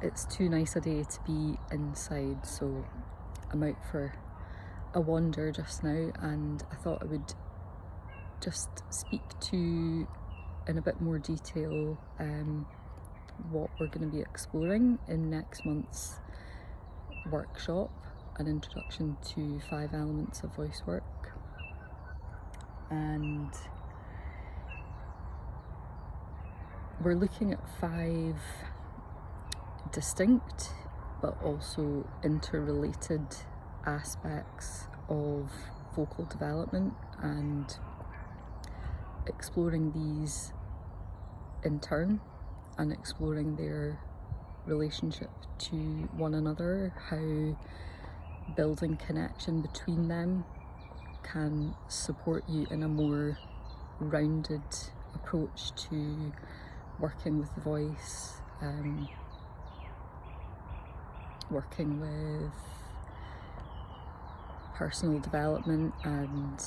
it's too nice a day to be inside, so I'm out for a wander just now, and I thought I would just speak to in a bit more detail what we're going to be exploring in next month's workshop, an introduction to 5 elements of voice work. And we're looking at 5 distinct but also interrelated aspects of vocal development, and exploring these in turn and exploring their relationship to one another, how building connection between them can support you in a more rounded approach to working with the voice, working with personal development and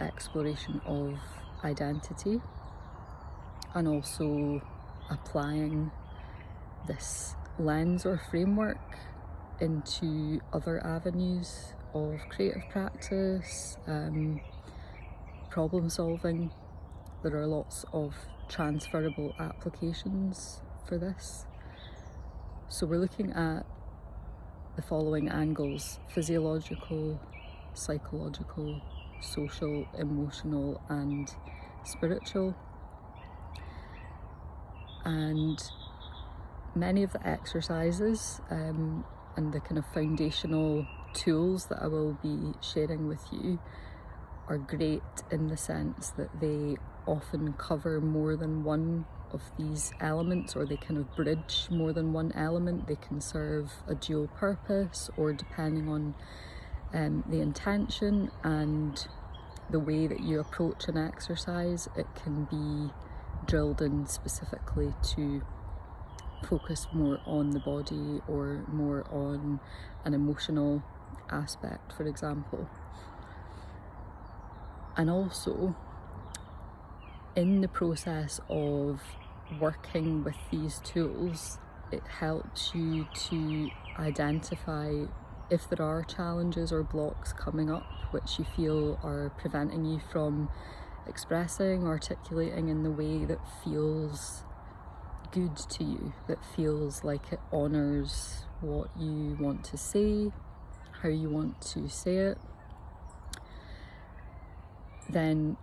exploration of identity, and also applying this lens or framework into other avenues of creative practice, problem solving. There are lots of transferable applications for this. So we're looking at the following angles: physiological, psychological, social, emotional, and spiritual. And many of the exercises and the kind of foundational tools that I will be sharing with you are great in the sense that they often cover more than one of these elements, or they kind of bridge more than one element. They can serve a dual purpose, or depending on the intention and the way that you approach an exercise, it can be drilled in specifically to focus more on the body or more on an emotional aspect, for example. And also, in the process of working with these tools, it helps you to identify if there are challenges or blocks coming up which you feel are preventing you from expressing, articulating in the way that feels good to you, that feels like it honours what you want to say, how you want to say it. Then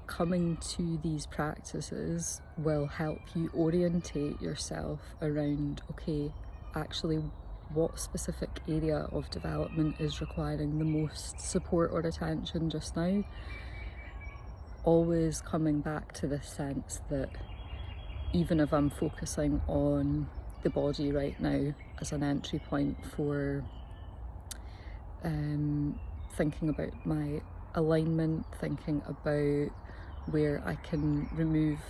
coming to these practices will help you orientate yourself around, okay, actually what specific area of development is requiring the most support or attention just now. Always coming back to this sense that even if I'm focusing on the body right now as an entry point for thinking about my alignment, thinking about where I can remove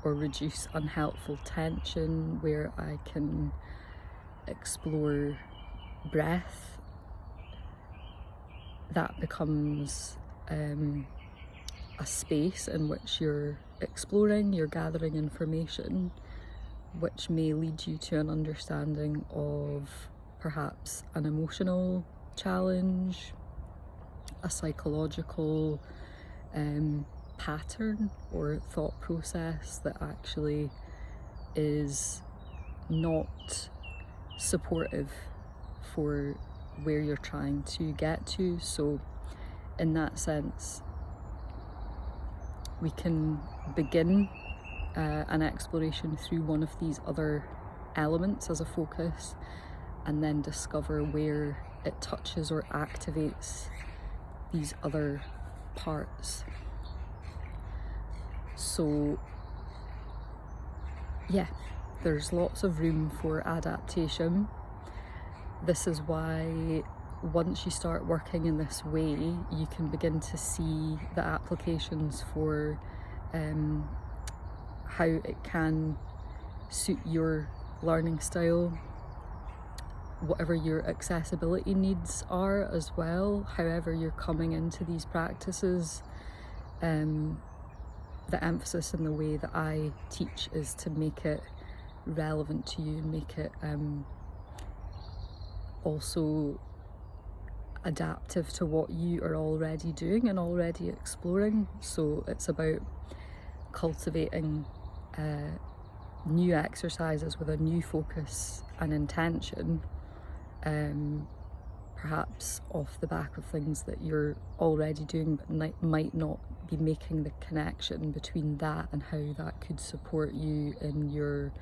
or reduce unhelpful tension, where I can explore breath, that becomes a space in which you're exploring, you're gathering information, which may lead you to an understanding of perhaps an emotional challenge, a psychological pattern or thought process that actually is not supportive for where you're trying to get to. So in that sense, we can begin an exploration through one of these other elements as a focus, and then discover where it touches or activates these other parts. So yeah, there's lots of room for adaptation. This is why once you start working in this way, you can begin to see the applications for how it can suit your learning style, whatever your accessibility needs are as well. However you're coming into these practices, the emphasis in the way that I teach is to make it relevant to you and make it also adaptive to what you are already doing and already exploring. So it's about cultivating new exercises with a new focus and intention, perhaps off the back of things that you're already doing but might not be making the connection between that and how that could support you in your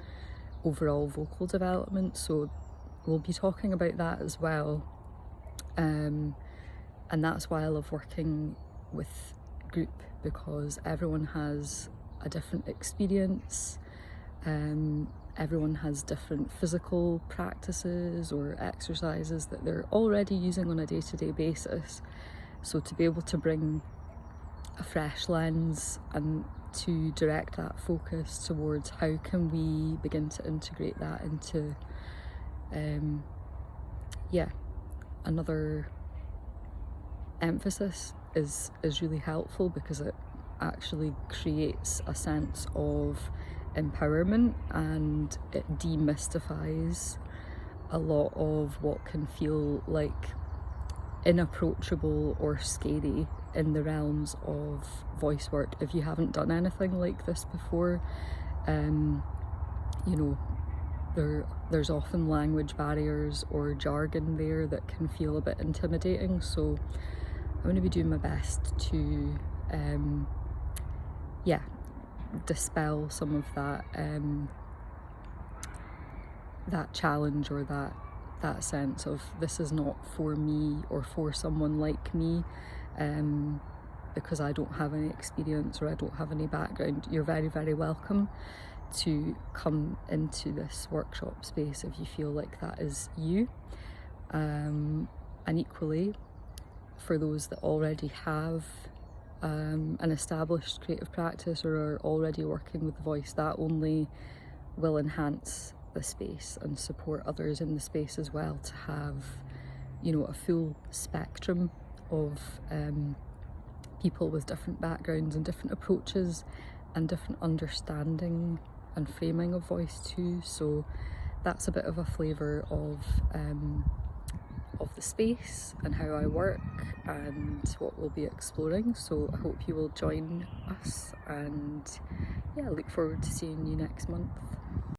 overall vocal development. So we'll be talking about that as well, and that's why I love working with group, because everyone has a different experience, everyone has different physical practices or exercises that they're already using on a day-to-day basis. So to be able to bring a fresh lens and to direct that focus towards how can we begin to integrate that into another emphasis is really helpful, because it actually creates a sense of empowerment and it demystifies a lot of what can feel like inapproachable or scary in the realms of voice work. If you haven't done anything like this before, there's often language barriers or jargon there that can feel a bit intimidating. So I'm going to be doing my best to dispel some of that challenge or that sense of this is not for me or for someone like me, because I don't have any experience or I don't have any background. You're very, very welcome to come into this workshop space if you feel like that is you, and equally for those that already have an established creative practice or are already working with the voice, that only will enhance the space and support others in the space as well, to have a full spectrum of people with different backgrounds and different approaches and different understanding and framing of voice too. So that's a bit of a flavour of the space and how I work and what we'll be exploring. So I hope you will join us, and look forward to seeing you next month.